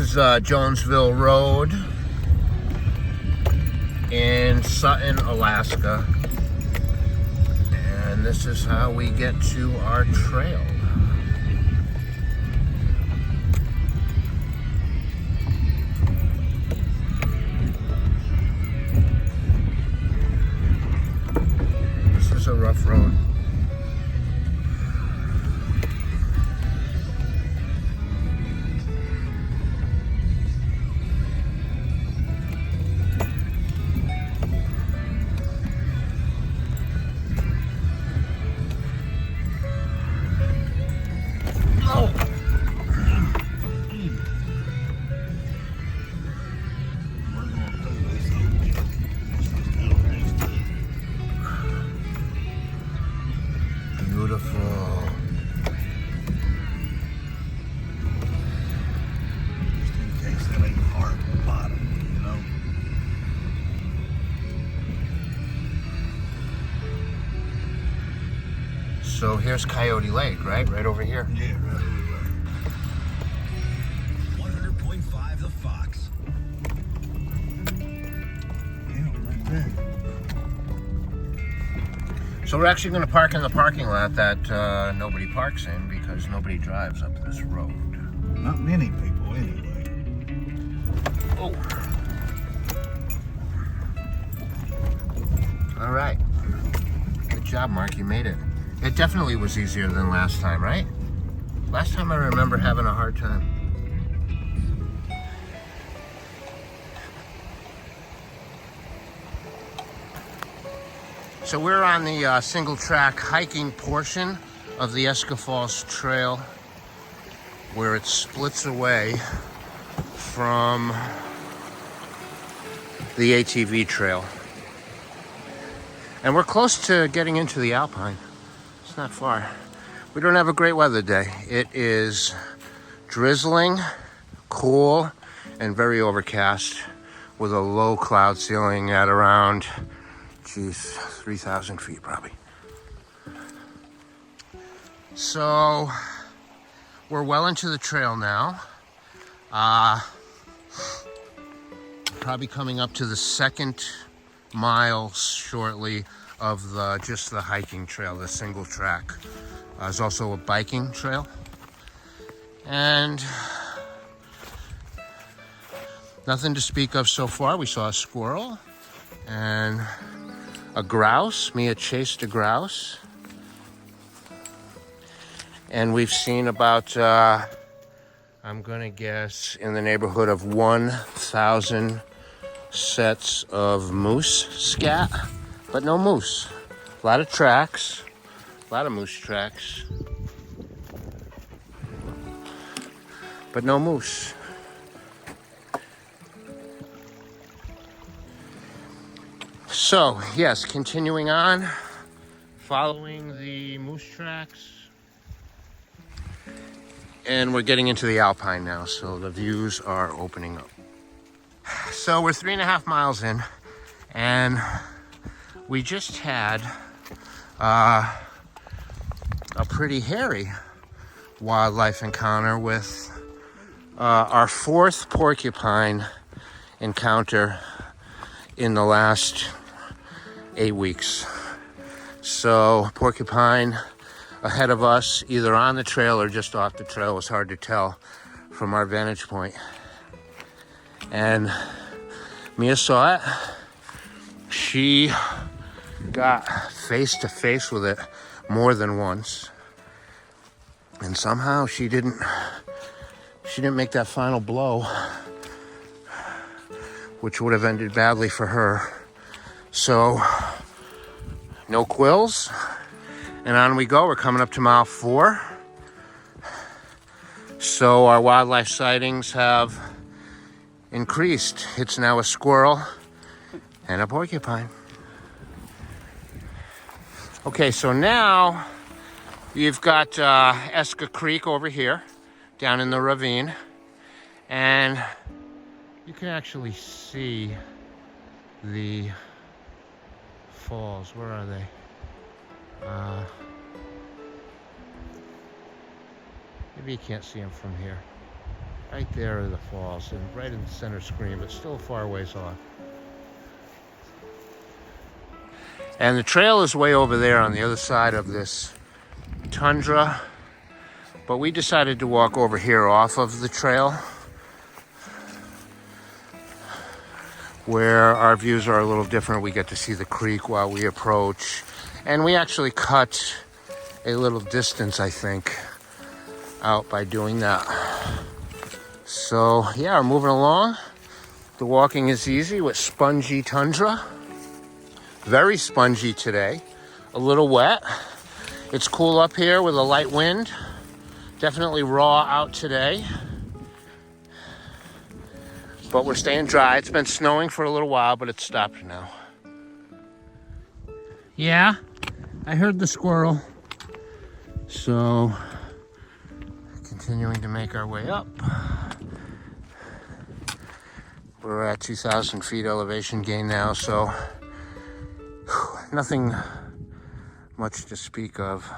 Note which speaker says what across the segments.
Speaker 1: is Jonesville Road in Sutton, Alaska. And this is how we get to our trail. This is a rough road. Beautiful.
Speaker 2: Just in case that ain't hard bottom, you know?
Speaker 1: So here's Coyote Lake, right? Right over here.
Speaker 2: Yeah, right over
Speaker 3: 100.5 The Fox.
Speaker 2: Yeah, right there.
Speaker 1: So we're actually going to park in the parking lot that nobody parks in because nobody drives up this road.
Speaker 2: Not many people, anyway.
Speaker 1: Oh. All right. Good job, Mark. You made it. It definitely was easier than last time, right? Last time I remember having a hard time. So we're on the single track hiking portion of the Eska Falls Trail where it splits away from the ATV trail. And we're close to getting into the Alpine. It's not far. We don't have a great weather day. It is drizzling, cool, and very overcast with a low cloud ceiling at around 3,000 feet probably. So we're well into the trail now. Probably coming up to the second mile shortly of just the hiking trail, the single track. There's also a biking trail. And nothing to speak of so far. We saw a squirrel and a grouse. Mia chased a grouse. And we've seen about, I'm gonna guess, in the neighborhood of 1,000 sets of moose scat, but no moose. A lot of tracks, a lot of moose tracks, but no moose. So, yes, continuing on, following the moose tracks. And we're getting into the Alpine now, so the views are opening up. So we're 3.5 miles in, and we just had a pretty hairy wildlife encounter with our fourth porcupine encounter in the last 8 weeks. So porcupine ahead of us, either on the trail or just off the trail. It was hard to tell from our vantage point. And Mia saw it. She got face to face with it more than once. And somehow she didn't make that final blow, which would have ended badly for her. So, no quills. And on we go. We're coming up to mile 4. So our wildlife sightings have increased. It's now a squirrel and a porcupine. Okay, so now you've got Eska Creek over here, down in the ravine. And you can actually see the falls. Where are they? Maybe you can't see them from here. Right there are the falls, and right in the center screen, but still a far ways off. And the trail is way over there on the other side of this tundra. But we decided to walk over here off of the trail, where our views are a little different. We get to see the creek while we approach. And we actually cut a little distance, I think, out by doing that. So yeah, we're moving along. The walking is easy with spongy tundra. Very spongy today. A little wet. It's cool up here with a light wind. Definitely raw out today. But we're staying dry. It's been snowing for a little while, but it's stopped now. Yeah, I heard the squirrel. So, continuing to make our way up. We're at 2,000 feet elevation gain now, so nothing much to speak of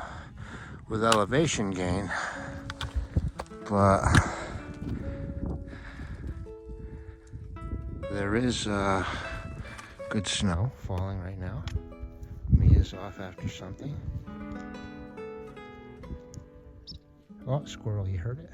Speaker 1: with elevation gain, but there is good snow falling right now. Mia's off after something. Oh, squirrel, you heard it?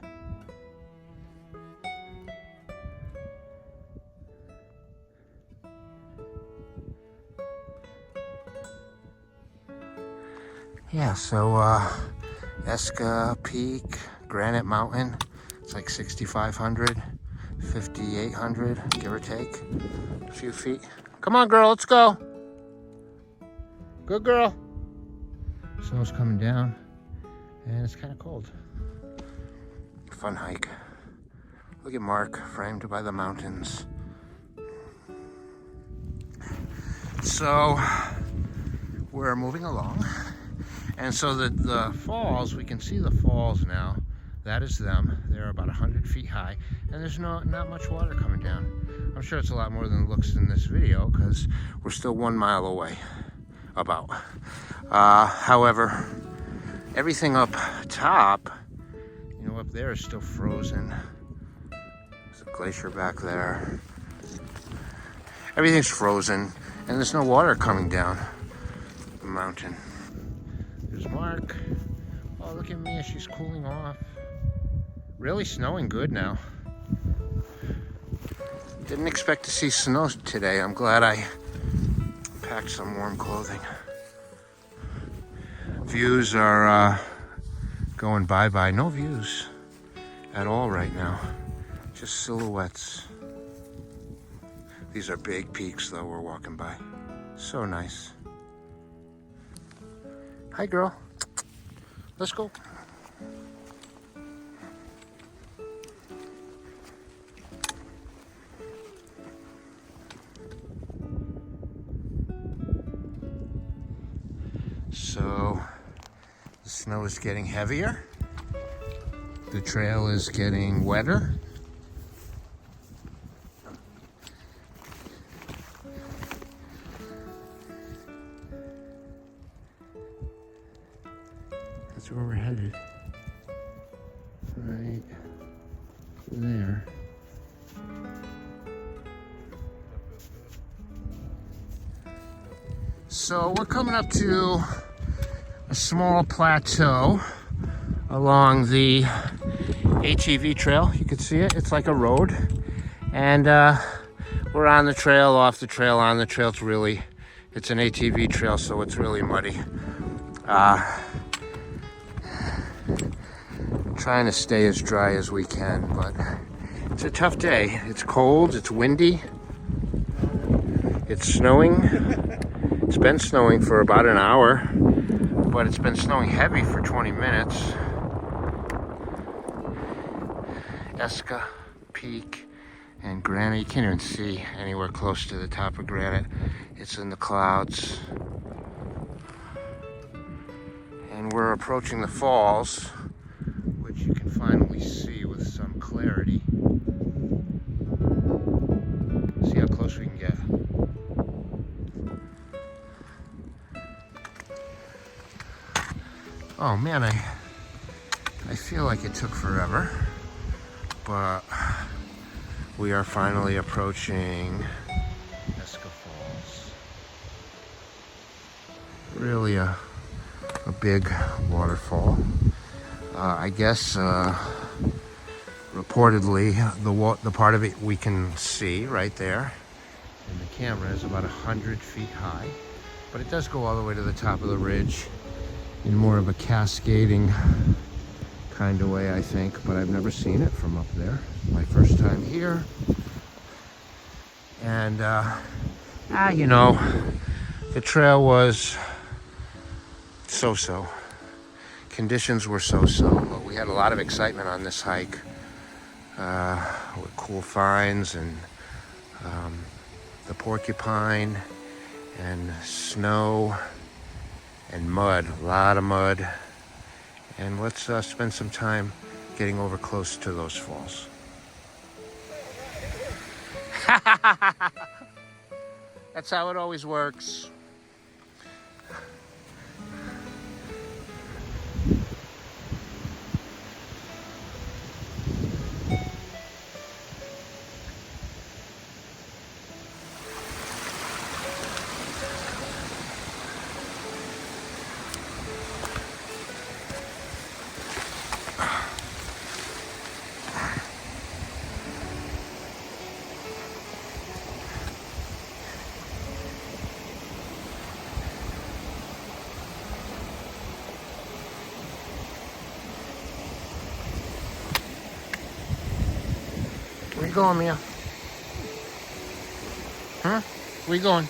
Speaker 1: Yeah, so Eska Peak, Granite Mountain, it's like 6,500, 5,800, give or take, a few feet. Come on, girl, let's go. Good girl. Snow's coming down, and it's kind of cold. Fun hike. Look at Mark, framed by the mountains. So, we're moving along. And so the falls, we can see the falls now. That is them. They're about 100 feet high, and there's not much water coming down. I'm sure it's a lot more than it looks in this video, because we're still 1 mile away, about. However, everything up top, you know, up there is still frozen. There's a glacier back there. Everything's frozen, and there's no water coming down the mountain. There's Mark. Oh, look at Mia, she's cooling off. Really snowing good now. Didn't expect to see snow today. I'm glad I packed some warm clothing. Views are going bye-bye. No views at all right now. Just silhouettes. These are big peaks though we're walking by. So nice. Hi, girl. Let's go. So, the snow is getting heavier. The trail is getting wetter. That's where we're headed. Right there. So we're coming up to a small plateau along the ATV trail. You can see it. It's like a road. And we're on the trail, off the trail, on the trail. It's an ATV trail, so it's really muddy. Trying to stay as dry as we can, but it's a tough day. It's cold, it's windy, it's snowing. It's been snowing for about an hour, but it's been snowing heavy for 20 minutes. Eska Peak and Granite, you can't even see anywhere close to the top of Granite. It's in the clouds. And we're approaching the falls, which you can finally see with some clarity. See how close we can get. Oh man, I feel like it took forever, but we are finally approaching Eska Falls. Really a big waterfall. I guess reportedly the part of it we can see right there in the camera is about 100 feet high, but it does go all the way to the top of the ridge in more of a cascading kind of way, I think, but I've never seen it from up there. My first time here. And you know, the trail was so-so. Conditions were so-so, but we had a lot of excitement on this hike with cool finds and the porcupine and snow and mud, a lot of mud. And let's spend some time getting over close to those falls. That's how it always works. Where you going, Mia? Huh? Where you going?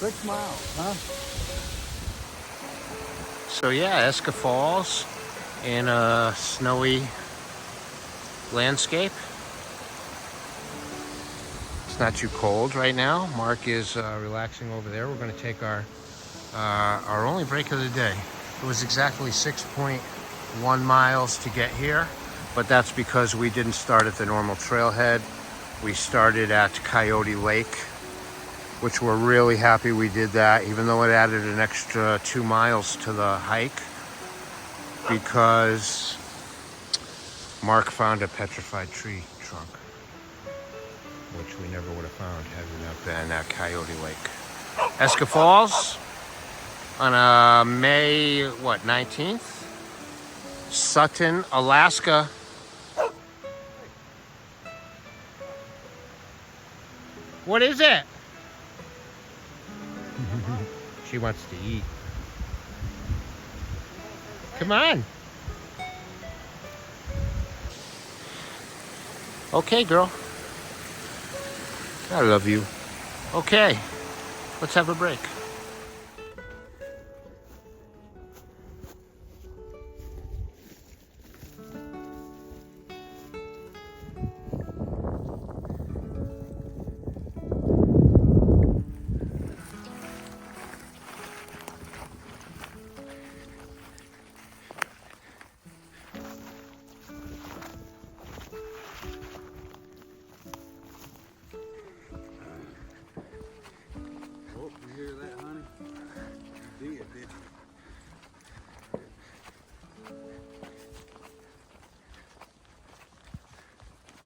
Speaker 2: Six miles, huh?
Speaker 1: So yeah, Eska Falls in a snowy landscape. It's not too cold right now. Mark is relaxing over there. We're going to take our only break of the day. It was exactly 6.1 miles to get here, but that's because we didn't start at the normal trailhead. We started at Coyote Lake, which we're really happy we did that, even though it added an extra 2 miles to the hike, because Mark found a petrified tree trunk, which we never would have found had we not been at Coyote Lake. Eska Falls on May, 19th? Sutton, Alaska. What is it? She wants to eat. Come on. Okay, girl. I love you. Okay, let's have a break.